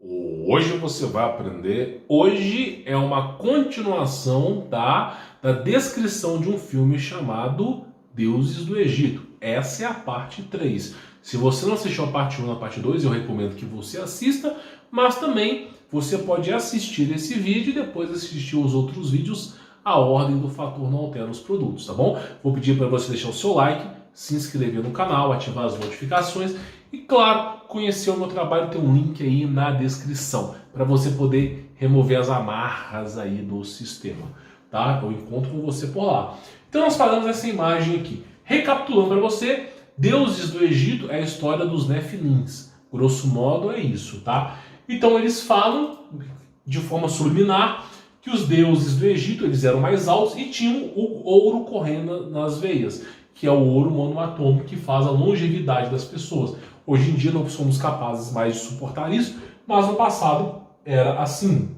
Hoje você vai aprender. Hoje é uma continuação da descrição de um filme chamado Deuses do Egito. Essa é a parte 3. Se você não assistiu a parte 1 e a parte 2, eu recomendo que você assista, mas também você pode assistir esse vídeo e depois assistir os outros vídeos. A ordem do fator não altera os produtos, tá bom? Vou pedir para você deixar o seu like, se inscrever no canal, ativar as notificações e, claro, conhecer o meu trabalho. Tem um link aí na descrição para você poder remover as amarras aí do sistema, tá? Eu encontro com você por lá. Então nós falamos dessa imagem aqui. Recapitulando para você, Deuses do Egito é a história dos Nefilins. Grosso modo é isso, tá? Então eles falam de forma subliminar que os deuses do Egito eles eram mais altos e tinham o ouro correndo nas veias, que é o ouro monoatômico que faz a longevidade das pessoas. Hoje em dia não somos capazes mais de suportar isso, mas no passado era assim.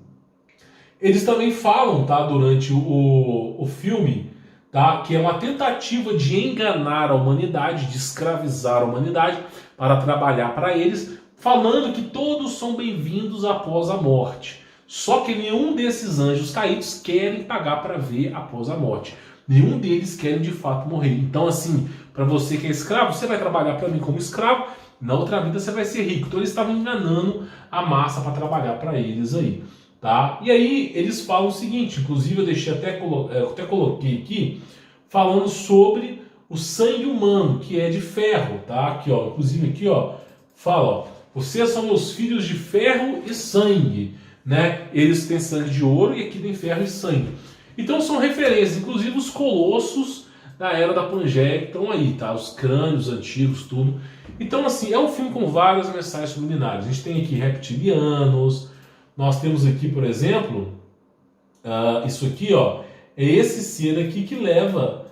Eles também falam, tá, durante o filme, tá, que é uma tentativa de enganar a humanidade, de escravizar a humanidade para trabalhar para eles, falando que todos são bem-vindos após a morte. Só que nenhum desses anjos caídos querem pagar para ver após a morte. Nenhum deles querem de fato morrer. Então, assim, para você que é escravo, você vai trabalhar para mim como escravo, na outra vida você vai ser rico. Então eles estavam enganando a massa para trabalhar para eles aí, tá? E aí eles falam o seguinte, inclusive eu deixei até coloquei aqui, falando sobre o sangue humano, que é de ferro, tá? Aqui, ó, inclusive aqui, ó, fala, ó, vocês são meus filhos de ferro e sangue, né? Eles têm sangue de ouro e aqui tem ferro e sangue. Então são referências, inclusive os colossos da Era da Pangeia que estão aí, tá? Os crânios antigos, tudo. Então, assim, é um filme com várias mensagens subliminares. A gente tem aqui reptilianos, nós temos aqui, por exemplo, isso aqui, ó, é esse ser aqui que leva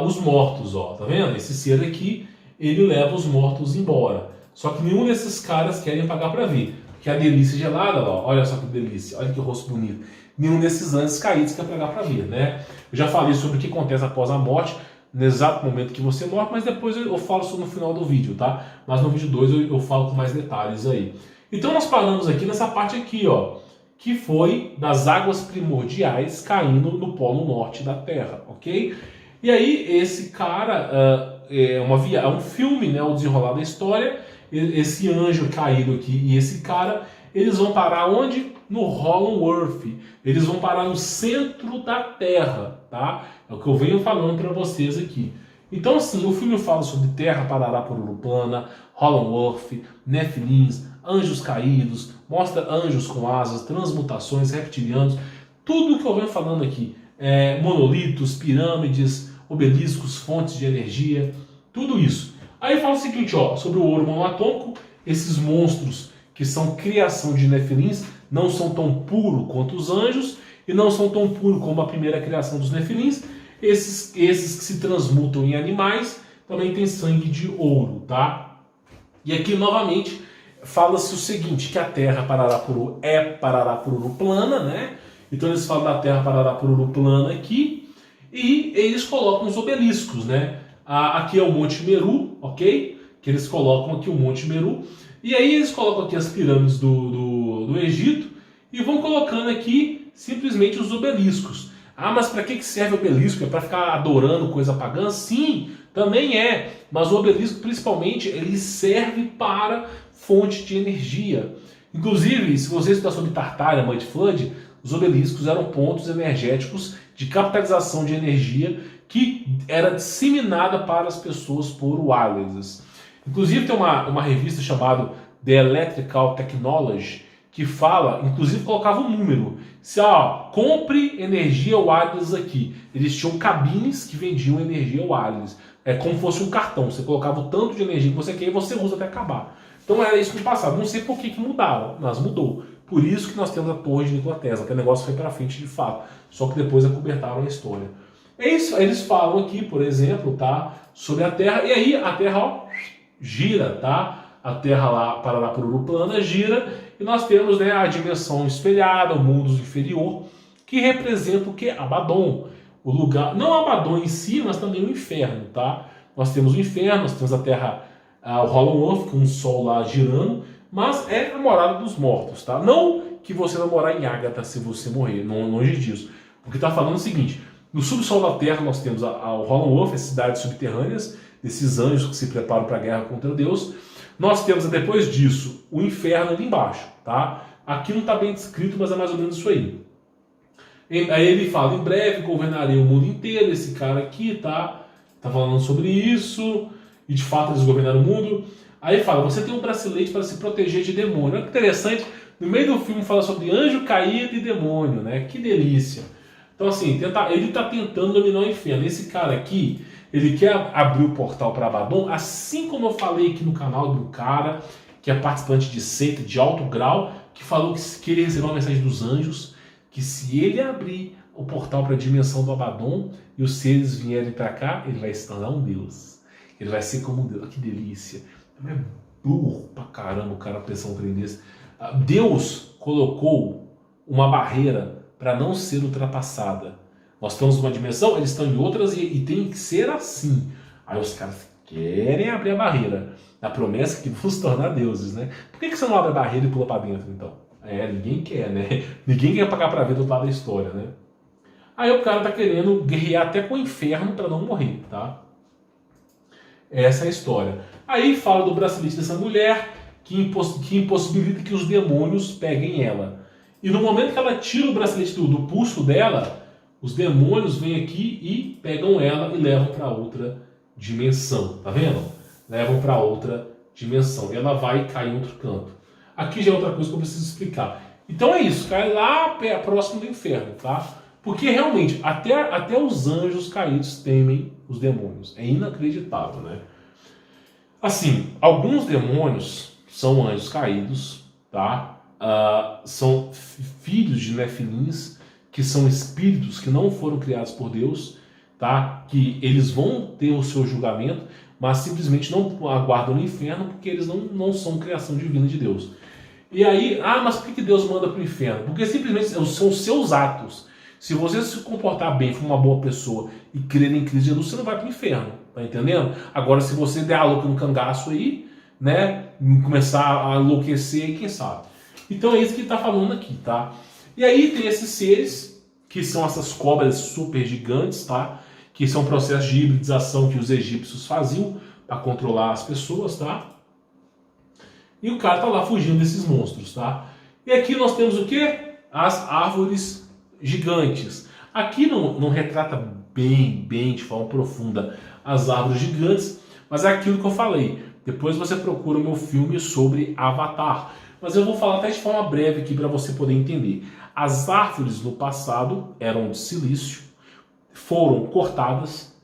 os mortos, ó, tá vendo? Esse ser aqui, ele leva os mortos embora. Só que nenhum desses caras querem pagar para ver. Que a delícia gelada, ó, olha só que delícia, olha que rosto bonito. Nenhum desses anjos caídos quer pagar para ver, né? Eu já falei sobre o que acontece após a morte, no exato momento que você morre, mas depois eu falo sobre no final do vídeo, tá? Mas no vídeo 2 eu falo com mais detalhes aí. Então nós paramos aqui nessa parte aqui, ó, que foi das águas primordiais caindo no polo norte da Terra, ok? E aí esse cara é um filme, né, o desenrolar da história. Esse anjo caído aqui e esse cara, eles vão parar onde? No Hollow Earth. Eles vão parar no centro da Terra, tá? É o que eu venho falando para vocês aqui. Então, assim, o filme fala sobre Terra, Parará, Pururuplana, Hollow Earth, Nefilins, anjos caídos, mostra anjos com asas, transmutações, reptilianos, tudo que eu venho falando aqui. Monolitos, pirâmides, obeliscos, fontes de energia, tudo isso. Aí fala o seguinte, ó, sobre o ouro monoatômico, esses monstros que são criação de Nefilins não são tão puros quanto os anjos e não são tão puros como a primeira criação dos Nefilins. Esses que se transmutam em animais também têm sangue de ouro, tá? E aqui novamente fala-se o seguinte, que a Terra Parará-Pururu é Parará-Pururu plana, né? Então eles falam da Terra Parará-Pururu plana aqui e eles colocam os obeliscos, né? Aqui é o Monte Meru, ok? Que eles colocam aqui o Monte Meru. E aí eles colocam aqui as pirâmides do Egito e vão colocando aqui simplesmente os obeliscos. Ah, mas para que serve o obelisco? É para ficar adorando coisa pagã? Sim, também é. Mas o obelisco, principalmente, ele serve para fonte de energia. Inclusive, se você estudar sobre Tartária, Mud Flood, os obeliscos eram pontos energéticos de capitalização de energia que era disseminada para as pessoas por wireless. Inclusive tem uma revista chamada The Electrical Technology que fala, inclusive colocava um número. Se, compre energia wireless aqui. Eles tinham cabines que vendiam energia wireless. É como se fosse um cartão. Você colocava o tanto de energia que você quer e você usa até acabar. Então era isso no passado. Não sei por que mudaram, mas mudou. Por isso que nós temos a Torre de Nikola Tesla, que o negócio foi para frente de fato. Só que depois acobertaram a história. É isso, eles falam aqui, por exemplo, tá, sobre a Terra, e aí a Terra, ó, gira, tá? A Terra lá, Parará-Pururu plana, gira, e nós temos, né, a dimensão espelhada, o mundo inferior, que representa o que? Abaddon. O lugar, não Abaddon em si, mas também o inferno, tá? Nós temos o inferno, nós temos a Terra, o Hollow Earth, com o Sol lá girando, mas é a morada dos mortos, tá? Não que você vai morar em Ágata se você morrer, longe disso. O que está falando é o seguinte: no subsolo da Terra nós temos o Hollow-Wolf, as cidades subterrâneas, desses anjos que se preparam para a guerra contra Deus. Nós temos, depois disso, o inferno ali embaixo, tá? Aqui não está bem descrito, mas é mais ou menos isso aí. Aí ele fala: em breve governarei o mundo inteiro. Esse cara aqui tá falando sobre isso, e de fato eles governaram o mundo. Aí fala: você tem um bracelete para se proteger de demônio. Olha que interessante, no meio do filme fala sobre anjo caído e demônio, né? Que delícia. Então assim, ele está tentando dominar o inferno. Esse cara aqui, ele quer abrir o portal para Abaddon, assim como eu falei aqui no canal do cara, que é participante de seita de alto grau, que falou que ele recebeu uma mensagem dos anjos, que se ele abrir o portal para a dimensão do Abaddon e os seres vierem para cá, ele vai se tornar um deus. Ele vai ser como um deus. Que delícia. É burro pra caramba o cara pensar um trem desse. Deus colocou uma barreira para não ser ultrapassada. Nós estamos numa dimensão, eles estão em outras e tem que ser assim. Aí os caras querem abrir a barreira, na promessa que vão se tornar deuses, né? Por que você não abre a barreira e pula para dentro, então? Ninguém quer, né? Ninguém quer pagar para ver do outro lado da história, né? Aí o cara tá querendo guerrear até com o inferno para não morrer, tá? Essa é a história. Aí fala do bracelete dessa mulher que impossibilita que os demônios peguem ela. E no momento que ela tira o bracelete do pulso dela, os demônios vêm aqui e pegam ela e levam para outra dimensão. Tá vendo? Levam para outra dimensão. E ela vai cair em outro canto. Aqui já é outra coisa que eu preciso explicar. Então é isso, cai lá próximo do inferno, tá? Porque realmente, até os anjos caídos temem os demônios. É inacreditável, né? Assim, alguns demônios são anjos caídos, tá? São filhos de nefilins, que são espíritos que não foram criados por Deus, tá? Que eles vão ter o seu julgamento, mas simplesmente não aguardam no inferno, porque eles não são criação divina de Deus. E aí, mas por que Deus manda para o inferno? Porque simplesmente são os seus atos. Se você se comportar bem, for uma boa pessoa e crer em Cristo Jesus, você não vai para o inferno, tá entendendo? Agora, se você der a louca no cangaço aí, né, começar a enlouquecer, quem sabe? Então é isso que ele está falando aqui, tá? E aí tem esses seres, que são essas cobras super gigantes, tá? Que são processos de hibridização que os egípcios faziam para controlar as pessoas, tá? E o cara tá lá fugindo desses monstros, tá? E aqui nós temos o quê? As árvores gigantes. Aqui não retrata bem, de forma profunda, as árvores gigantes, mas é aquilo que eu falei. Depois você procura o meu filme sobre Avatar. Mas eu vou falar até de forma breve aqui para você poder entender. As árvores no passado eram de silício, foram cortadas,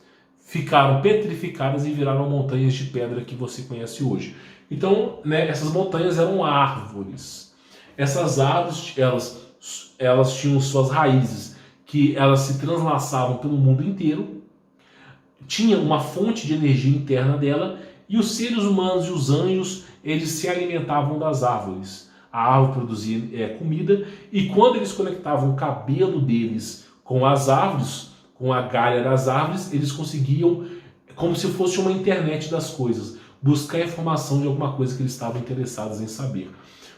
ficaram petrificadas e viraram montanhas de pedra que você conhece hoje. Então, né, essas montanhas eram árvores. Essas árvores, elas tinham suas raízes, que elas se translaçavam pelo mundo inteiro, tinha uma fonte de energia interna dela, e os seres humanos e os anjos, eles se alimentavam das árvores. A árvore produzia comida, e quando eles conectavam o cabelo deles com as árvores, com a galha das árvores, eles conseguiam, como se fosse uma internet das coisas, buscar informação de alguma coisa que eles estavam interessados em saber.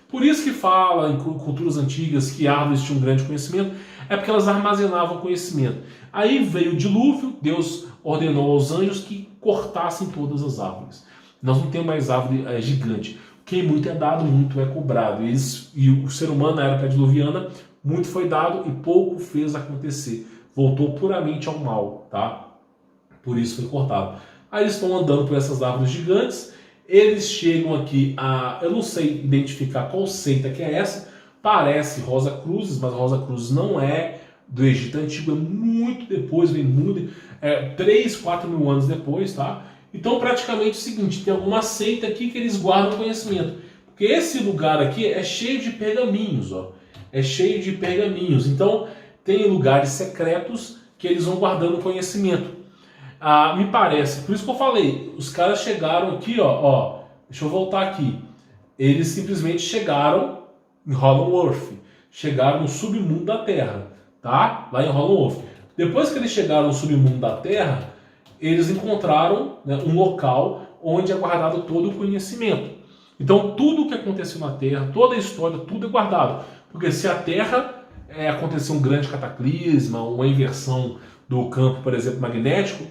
Por isso que fala em culturas antigas que árvores tinham um grande conhecimento, é porque elas armazenavam conhecimento. Aí veio o dilúvio, Deus ordenou aos anjos que cortassem todas as árvores. Nós não temos mais árvore gigante. Quem muito é dado, muito é cobrado. E o ser humano, na era pré-diluviana, muito foi dado e pouco fez acontecer. Voltou puramente ao mal, tá? Por isso foi cortado. Aí eles estão andando por essas árvores gigantes, eles chegam aqui eu não sei identificar qual seita que é essa, parece Rosa Cruzes, mas Rosa Cruzes não é do Egito Antigo, é muito depois, vem muito, 3, 4 mil anos depois, tá? Então praticamente é o seguinte, tem alguma seita aqui que eles guardam conhecimento, porque esse lugar aqui é cheio de pergaminhos, ó, é cheio de pergaminhos, então tem lugares secretos que eles vão guardando conhecimento. Me parece, por isso que eu falei, os caras chegaram aqui, ó, deixa eu voltar aqui, eles simplesmente chegaram em Hollow-Wolf, chegaram no submundo da Terra, tá? Lá em Hollow-Wolf. Depois que eles chegaram no submundo da Terra, eles encontraram, né, um local onde é guardado todo o conhecimento. Então tudo o que aconteceu na Terra, toda a história, tudo é guardado. Porque se a Terra acontecer um grande cataclisma, uma inversão do campo, por exemplo, magnético,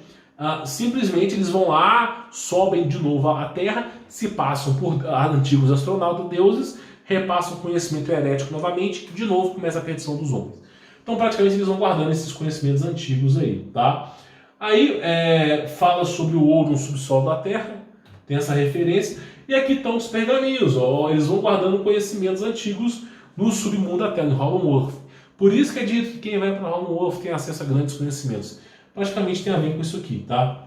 simplesmente eles vão lá, sobem de novo à Terra, se passam por antigos astronautas, deuses, repassam o conhecimento herético novamente, e de novo começa a perdição dos homens. Então praticamente eles vão guardando esses conhecimentos antigos aí, tá? Aí fala sobre o ouro no subsolo da Terra, tem essa referência, e aqui estão os pergaminhos, ó, eles vão guardando conhecimentos antigos no submundo da Terra, no Hollow Earth. Por isso que é dito que quem vai para Hollow Earth tem acesso a grandes conhecimentos. Praticamente tem a ver com isso aqui, tá?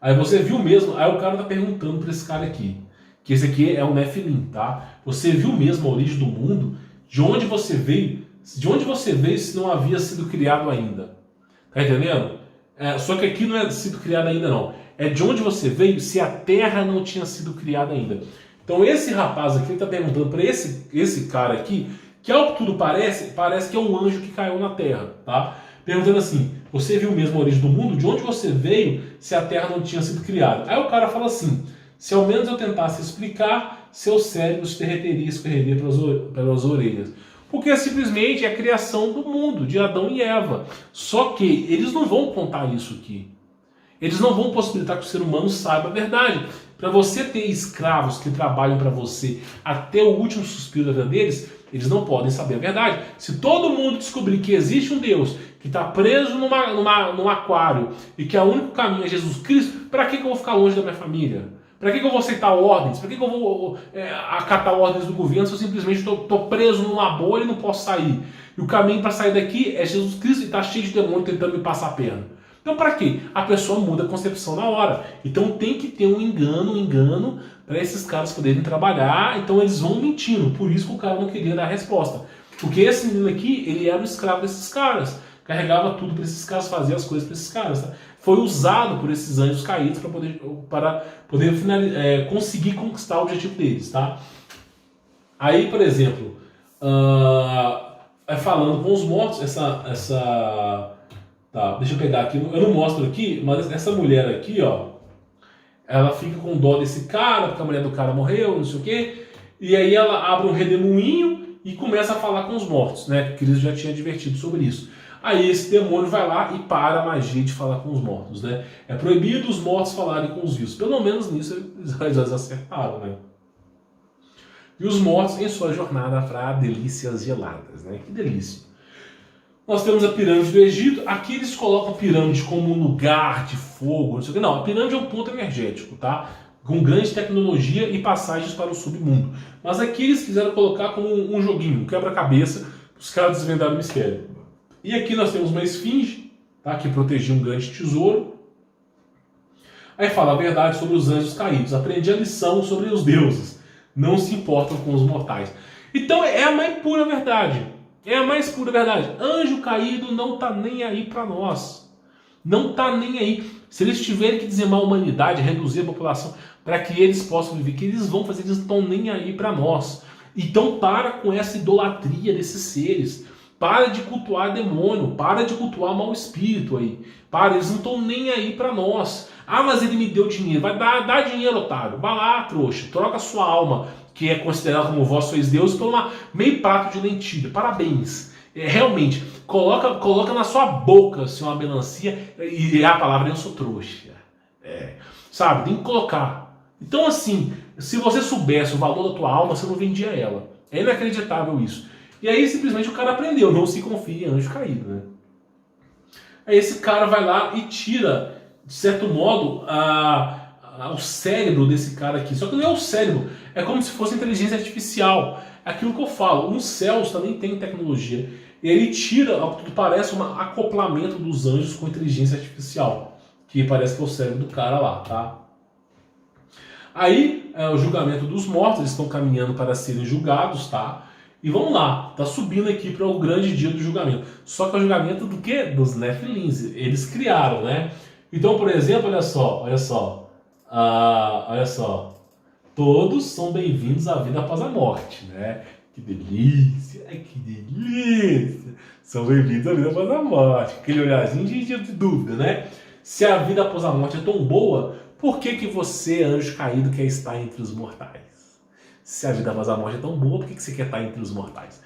Aí você viu mesmo, aí o cara tá perguntando para esse cara aqui, que esse aqui é o Nephilim, tá? Você viu mesmo a origem do mundo? De onde você veio? De onde você veio se não havia sido criado ainda? Tá entendendo? Só que aqui não é sido criado ainda não. É de onde você veio se a Terra não tinha sido criada ainda. Então esse rapaz aqui está perguntando para esse cara aqui, que ao que tudo parece que é um anjo que caiu na Terra, tá? Perguntando assim, você viu mesmo a origem do mundo? De onde você veio se a Terra não tinha sido criada? Aí o cara fala assim, se ao menos eu tentasse explicar, seu cérebro se derreteria e escorreria pelas orelhas. Porque simplesmente é a criação do mundo, de Adão e Eva. Só que eles não vão contar isso aqui. Eles não vão possibilitar que o ser humano saiba a verdade. Para você ter escravos que trabalham para você até o último suspiro da vida deles, eles não podem saber a verdade. Se todo mundo descobrir que existe um Deus que está preso num aquário e que o único caminho é Jesus Cristo, para que eu vou ficar longe da minha família? Para que eu vou aceitar ordens? Para que eu vou acatar ordens do governo se eu simplesmente estou preso numa bolha e não posso sair? E o caminho para sair daqui é Jesus Cristo e está cheio de demônio tentando me passar a perna. Então para quê? A pessoa muda a concepção na hora. Então tem que ter um engano para esses caras poderem trabalhar. Então eles vão mentindo. Por isso que o cara não queria dar a resposta. Porque esse menino aqui, ele era um escravo desses caras. Carregava tudo para esses caras, fazia as coisas para esses caras. Tá? Foi usado por esses anjos caídos para poder conseguir conquistar o objetivo deles. Tá? Aí, por exemplo, falando com os mortos, tá, deixa eu pegar aqui, eu não mostro aqui, mas essa mulher aqui, ó, ela fica com dó desse cara, porque a mulher do cara morreu, não sei o quê, e aí ela abre um redemoinho e começa a falar com os mortos, né, que Cristo já tinha advertido sobre isso. Aí esse demônio vai lá e para a magia de falar com os mortos, né. É proibido os mortos falarem com os vivos, pelo menos nisso eles acertaram, né. E os mortos em sua jornada para delícias geladas, né, que delícia. Nós temos a pirâmide do Egito. Aqui eles colocam a pirâmide como um lugar de fogo, não sei o que. Não, a pirâmide é um ponto energético, tá? Com grande tecnologia e passagens para o submundo. Mas aqui eles quiseram colocar como um joguinho, um quebra-cabeça, os caras desvendaram o mistério. E aqui nós temos uma esfinge, tá? Que protegia um grande tesouro. Aí fala a verdade sobre os anjos caídos. Aprendi a lição sobre os deuses. Não se importam com os mortais. Então é a mais pura verdade. É a mais pura verdade. Anjo caído não está nem aí para nós. Não está nem aí. Se eles tiverem que dizimar a humanidade, reduzir a população, para que eles possam viver, que eles vão fazer, eles não estão nem aí para nós. Então para com essa idolatria desses seres. Para de cultuar demônio. Para de cultuar mau espírito aí. Para, eles não estão nem aí para nós. Ah, mas ele me deu dinheiro. Vai dar dinheiro, otário. Vai lá, trouxa. Troca a sua alma, que é considerado como vós sois Deus, por meio prato de lentilha. Parabéns. Realmente, coloca na sua boca, assim, uma melancia, e a palavra eu sou trouxa. Sabe, tem que colocar. Então assim, se você soubesse o valor da tua alma, você não vendia ela. É inacreditável isso. E aí simplesmente o cara aprendeu, não se confie em anjo caído, né? Aí esse cara vai lá e tira, de certo modo, o cérebro desse cara aqui. Só que não é o cérebro, é como se fosse inteligência artificial. É aquilo que eu falo, os céus também tem tecnologia. E ele tira, ao que tudo parece, um acoplamento dos anjos com inteligência artificial, que parece que é o cérebro do cara lá, tá? Aí, o julgamento dos mortos, eles estão caminhando para serem julgados, tá? E vamos lá, tá subindo aqui para o grande dia do julgamento. Só que é o julgamento do quê? Dos Nephilims. Eles criaram, né? Então, por exemplo, olha só. Todos são bem-vindos à vida após a morte, né? Que delícia, que delícia. São bem-vindos à vida após a morte. Aquele olharzinho de dúvida, né? Se a vida após a morte é tão boa, Por que que você, anjo caído, quer estar entre os mortais? Se a vida após a morte é tão boa, por que que você quer estar entre os mortais?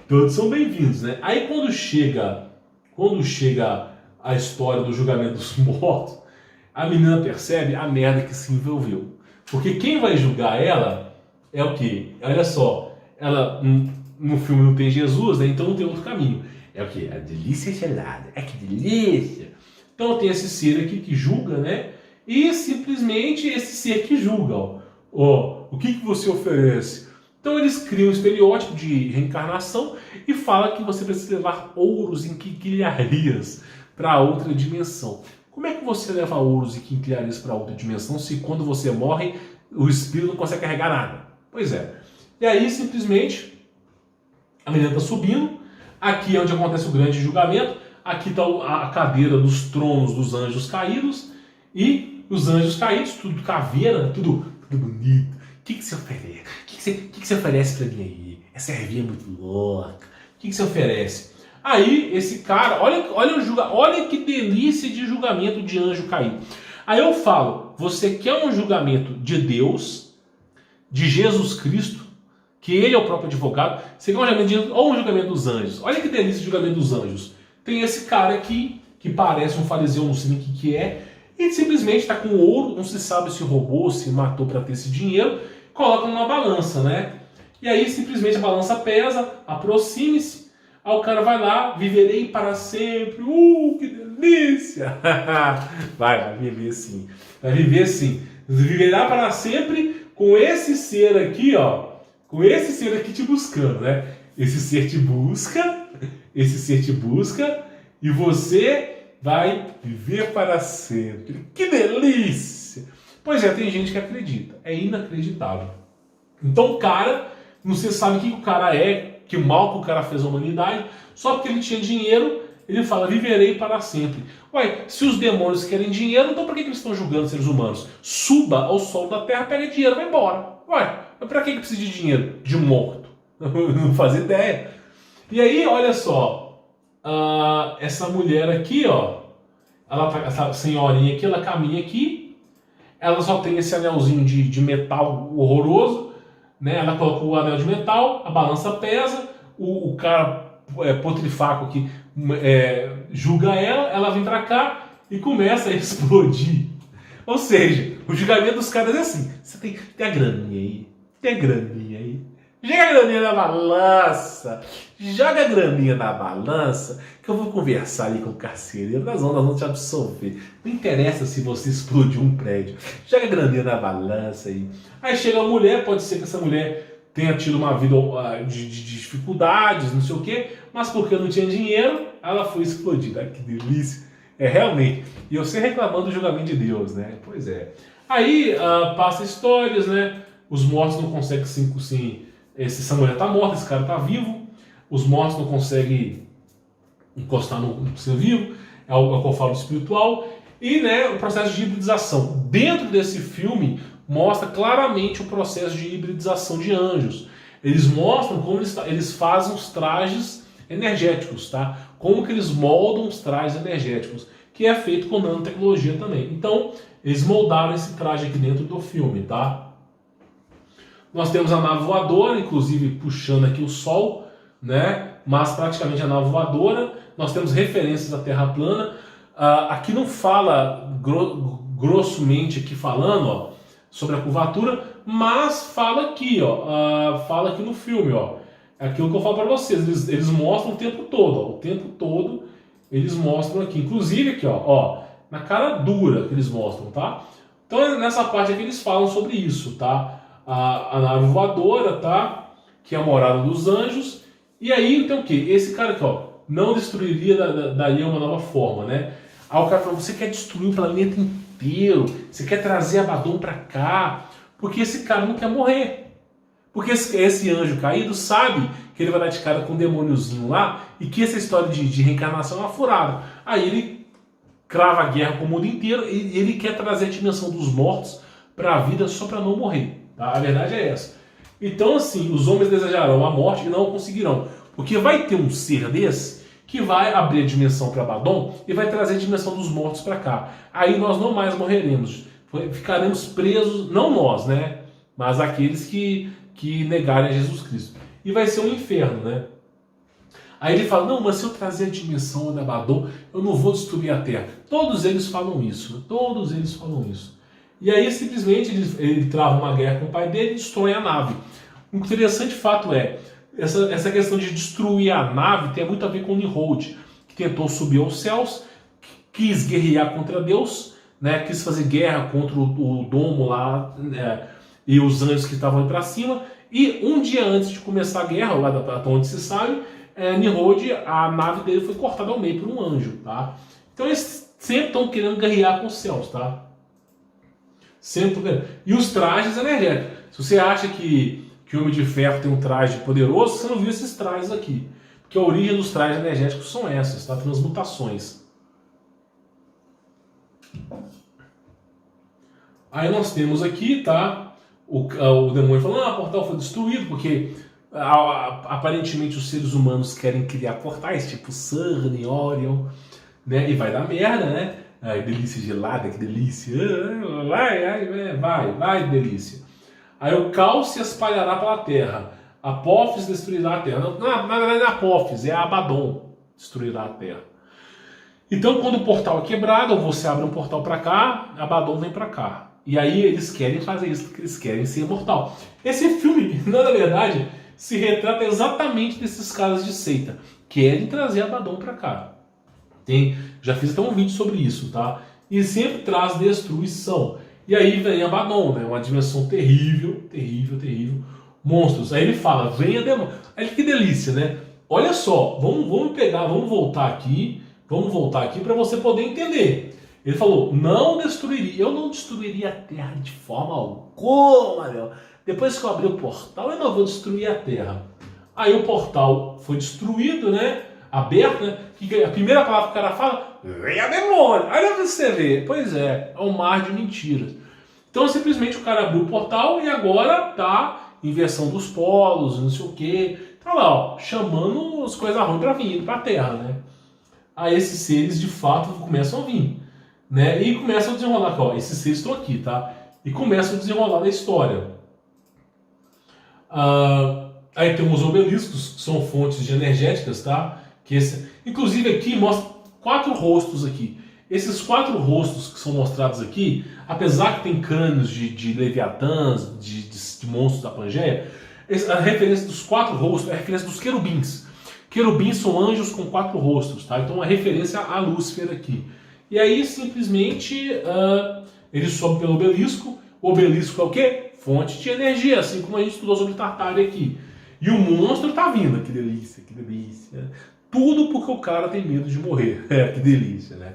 Todos são bem-vindos, né? Aí quando chega a história do julgamento dos mortos, a menina percebe a merda que se envolveu. Porque quem vai julgar ela é o quê? Olha só, ela no filme não tem Jesus, né? Então não tem outro caminho. É o quê? A delícia gelada. É que delícia! Então tem esse ser aqui que julga, né? E simplesmente esse ser que julga, ó, o que você oferece? Então eles criam um estereótipo de reencarnação e falam que você precisa levar ouros em quinquilharias para outra dimensão. Como é que você leva ouros e quinquilharias para outra dimensão se quando você morre o espírito não consegue carregar nada? Pois é. E aí simplesmente a menina está subindo. Aqui é onde acontece o grande julgamento. Aqui está a cadeira dos tronos dos anjos caídos. E os anjos caídos, tudo caveira, tudo bonito. O que você oferece? O que você oferece para mim aí? Essa ervinha é muito louca. O que você oferece? Aí esse cara, olha que delícia de julgamento de anjo caído. Aí eu falo, você quer um julgamento de Deus, de Jesus Cristo, que ele é o próprio advogado, você quer um julgamento de Deus, ou um julgamento dos anjos? Olha que delícia de julgamento dos anjos. Tem esse cara aqui, que parece um fariseu, não sei nem o que é, e simplesmente está com ouro, não se sabe se roubou, se matou para ter esse dinheiro, coloca numa balança, né? E aí simplesmente a balança pesa, aproxime-se, aí o cara vai lá, viverei para sempre, que delícia! vai viver sim, viverá para sempre com esse ser aqui, ó, com esse ser aqui te buscando, né? Esse ser te busca, e você vai viver para sempre. Que delícia! Pois é, tem gente que acredita. É inacreditável. Então o cara, não se sabe o que o cara é, que mal que o cara fez à humanidade, só porque ele tinha dinheiro, ele fala, viverei para sempre. Ué, se os demônios querem dinheiro, então por que eles estão julgando seres humanos? Suba ao sol da terra, pega dinheiro e vai embora. Ué, mas para que precisa de dinheiro? De um morto? Não faz ideia. E aí, olha só, essa mulher aqui, ó, essa senhorinha aqui, ela caminha aqui, ela só tem esse anelzinho de metal horroroso, né? Ela colocou o anel de metal, a balança pesa, o cara potrifaco aqui julga ela vem pra cá e começa a explodir. Ou seja, o julgamento dos caras é assim, você tem a graninha aí, joga a graninha na balança, que eu vou conversar ali com o carcereiro, nós vamos te absolver. Não interessa se você explodiu um prédio, joga a graninha na balança aí. Aí chega a mulher, pode ser que essa mulher tenha tido uma vida de dificuldades, não sei o quê, mas porque não tinha dinheiro, ela foi explodida. Ai, que delícia. Realmente. E você reclamando do julgamento de Deus, né? Pois é. Aí passa histórias, né? Os mortos não conseguem essa mulher tá morta, esse cara tá vivo. Os mortos não conseguem encostar no ser vivo. É o que eu falo espiritual. E, né, o processo de hibridização. Dentro desse filme, mostra claramente o processo de hibridização de anjos. Eles mostram como eles fazem os trajes energéticos, tá? Como que eles moldam os trajes energéticos, que é feito com nanotecnologia também. Então, eles moldaram esse traje aqui dentro do filme, tá? Nós temos a nave voadora, inclusive puxando aqui o Sol, né? Mas praticamente a nave voadora. Nós temos referências à Terra plana. Aqui não fala grossomente aqui falando, ó, sobre a curvatura, mas fala aqui, ó, fala aqui no filme, ó. É aquilo que eu falo para vocês, eles mostram o tempo todo, ó, o tempo todo eles mostram aqui, inclusive aqui, ó, na cara dura que eles mostram, tá? Então nessa parte aqui eles falam sobre isso, tá? A nave voadora, tá? Que é a morada dos anjos. E aí, então o que? Esse cara aqui, ó, não destruiria daí uma nova forma, né? Aí o cara falou, você quer destruir o planeta inteiro, você quer trazer Abaddon pra cá, porque esse cara não quer morrer. Porque esse anjo caído sabe que ele vai dar de cara com um demôniozinho lá e que essa história de reencarnação é uma furada. Aí ele crava a guerra com o mundo inteiro e ele quer trazer a dimensão dos mortos para a vida só para não morrer. Tá? A verdade é essa. Então, assim, os homens desejarão a morte e não conseguirão. Porque vai ter um ser desse que vai abrir a dimensão para Abaddon e vai trazer a dimensão dos mortos para cá. Aí nós não mais morreremos. ficaremos presos, não nós, né? Mas aqueles que negarem a Jesus Cristo. E vai ser um inferno, né? Aí ele fala, não, mas se eu trazer a dimensão de Abaddon, eu não vou destruir a Terra. Todos eles falam isso, todos eles falam isso. E aí simplesmente ele trava uma guerra com o pai dele e destrói a nave. O interessante fato é, essa questão de destruir a nave tem muito a ver com Nimrod, que tentou subir aos céus, quis guerrear contra Deus, né, quis fazer guerra contra o domo lá, e os anjos que estavam indo para cima. E um dia antes de começar a guerra, lá até onde se sabe, Nimrod, a nave dele foi cortada ao meio por um anjo, tá? Então eles sempre estão querendo guerrear com os céus, tá? Sempre querendo. E os trajes energéticos. Se você acha que o Homem de Ferro tem um traje poderoso, você não viu esses trajes aqui. Porque a origem dos trajes energéticos são essas, tá? Transmutações. Aí nós temos aqui, tá? O demônio falando, o portal foi destruído porque aparentemente os seres humanos querem criar portais, tipo Surn, Orion, né? E vai dar merda, né? Ai, delícia gelada, que delícia. Vai, delícia. Aí o caos se espalhará pela terra. Apófis destruirá a terra. Na verdade não é Apófis, é Abaddon destruirá a terra. Então quando o portal é quebrado, ou você abre um portal para cá, Abaddon vem para cá. E aí eles querem fazer isso, porque eles querem ser imortal. Esse filme, na verdade, se retrata exatamente desses casos de seita. Querem trazer Abaddon para cá. Já fiz até um vídeo sobre isso, tá? E sempre traz destruição. E aí vem Abaddon, né? Uma dimensão terrível, terrível, terrível. Monstros. Aí ele fala, venha demônio. Aí que delícia, né? Olha só, vamos voltar aqui para você poder entender. Ele falou, eu não destruiria a terra de forma alguma, meu. Depois que eu abrir o portal, eu não vou destruir a terra. Aí o portal foi destruído, né? Aberto, né? A primeira palavra que o cara fala, venha demônio. Olha pra você ver. Pois é um mar de mentiras. Então simplesmente o cara abriu o portal e agora tá inversão dos polos, não sei o que. Tá lá, ó, chamando as coisas ruins pra vir pra terra, né? Aí esses seres de fato começam a vir, né? E começam a desenrolar, ó, esses seres estão aqui, tá? E começam a desenrolar da história. Aí temos os obeliscos, que são fontes de energéticas, tá? Inclusive aqui mostra 4 rostos aqui. Esses 4 rostos que são mostrados aqui, apesar que tem crânios de leviatãs, de monstros da Pangeia, a referência dos 4 rostos é a referência dos querubins. Querubins são anjos com 4 rostos, tá? Então a referência a Lúcifer aqui. E aí simplesmente ele sobe pelo obelisco. O obelisco é o quê? Fonte de energia, assim como a gente estudou sobre Tartária aqui. E o monstro tá vindo. Que delícia, que delícia. Tudo porque o cara tem medo de morrer. Que delícia, né?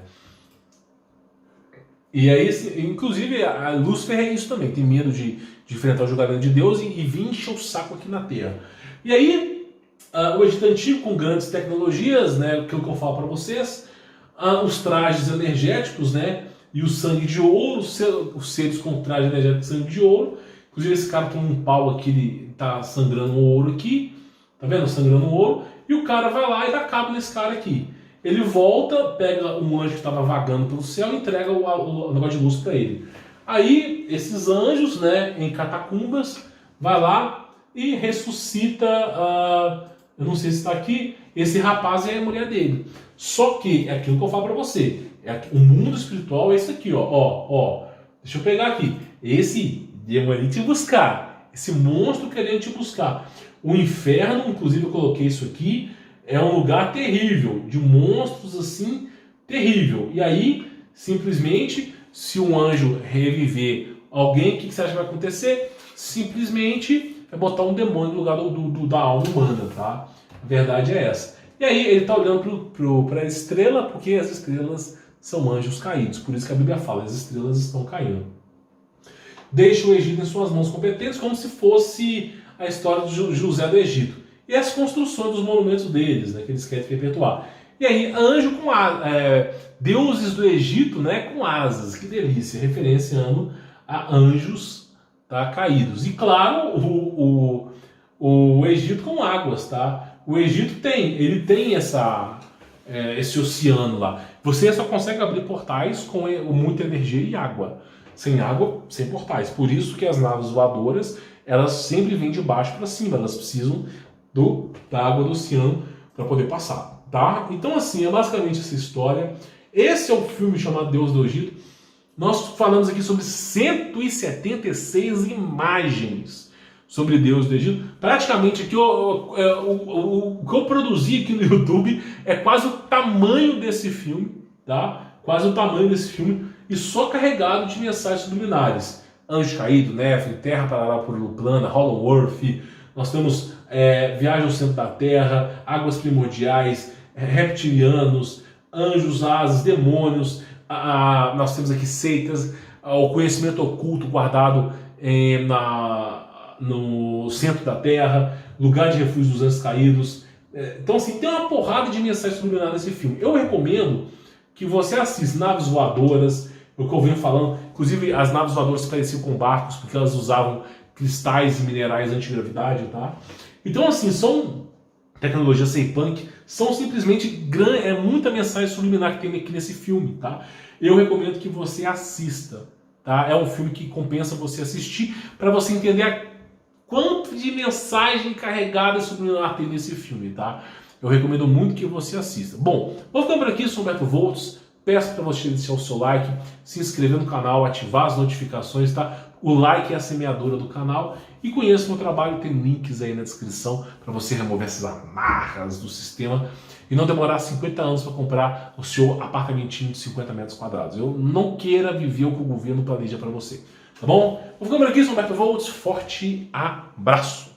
E aí, inclusive, a Lúcifer é isso também. Tem medo de enfrentar o julgamento de Deus e vir encher o saco aqui na Terra. E aí, o Egito Antigo com grandes tecnologias, né? Aquilo que eu falo para vocês. Os trajes energéticos, né? E o sangue de ouro. Os seres com traje energético de sangue de ouro. Inclusive, esse cara tem um pau aqui, ele tá sangrando o ouro aqui. Tá vendo? Sangrando o ouro. E o cara vai lá e dá cabo nesse cara aqui. Ele volta, pega um anjo que estava vagando pelo céu e entrega o negócio de luz para ele. Aí, esses anjos, né, em catacumbas, vai lá e ressuscita, eu não sei se está aqui, esse rapaz e a mulher dele. Só que, é aquilo que eu falo para você, o mundo espiritual é esse aqui, ó. Deixa eu pegar aqui. Esse demoninho te buscar, esse monstro querendo te buscar. O inferno, inclusive eu coloquei isso aqui, é um lugar terrível, de monstros assim, terrível. E aí, simplesmente, se um anjo reviver alguém, o que você acha que vai acontecer? Simplesmente é botar um demônio no lugar da alma humana, tá? A verdade é essa. E aí ele está olhando para a estrela, porque as estrelas são anjos caídos. Por isso que a Bíblia fala, as estrelas estão caindo. Deixa o Egito em suas mãos competentes, como se fosse a história de José do Egito. E as construções dos monumentos deles, né, que eles querem perpetuar. E aí, anjo com deuses do Egito, né, com asas, que delícia, referenciando a anjos, tá, caídos. E claro, o Egito com águas, tá? O Egito tem esse oceano lá. Você só consegue abrir portais com muita energia e água. sem água, sem portais. Por isso que as naves voadoras, elas sempre vêm de baixo para cima, elas precisam da água do oceano para poder passar, tá? Então assim, é basicamente essa história. Esse é o filme chamado Deus do Egito. Nós falamos aqui sobre 176 imagens sobre Deus do Egito. Praticamente aqui, o que eu produzi aqui no YouTube é quase o tamanho desse filme, tá? Quase o tamanho desse filme, e só carregado de mensagens subliminares. Anjo Caído, Nephilim, Terra Parará por Plana, Hollow Earth, nós temos Viagem ao Centro da Terra, Águas Primordiais, Reptilianos, Anjos, Asas, Demônios, nós temos aqui seitas, o conhecimento oculto guardado no centro da Terra, lugar de refúgio dos anjos caídos. Então assim, tem uma porrada de mensagens subliminares nesse filme. Eu recomendo que você assista Naves Voadoras, o que eu venho falando, inclusive as naves voadoras se pareciam com barcos, porque elas usavam cristais e minerais antigravidade, tá? Então assim, são tecnologia cyberpunk, são simplesmente muita mensagem subliminar que tem aqui nesse filme, tá? Eu recomendo que você assista, tá? É um filme que compensa você assistir para você entender quanto de mensagem carregada subliminar tem nesse filme, tá? Eu recomendo muito que você assista. Bom, vou ficando por aqui, sou o Humberto Volts. Peço para você deixar o seu like, se inscrever no canal, ativar as notificações, tá? O like é a semeadora do canal. E conheça o meu trabalho, tem links aí na descrição para você remover essas amarras do sistema e não demorar 50 anos para comprar o seu apartamentinho de 50 metros quadrados. Eu não queira viver o que o governo planeja para você, tá bom? Vou ficando por aqui, sou o Humberto Volts. Forte abraço!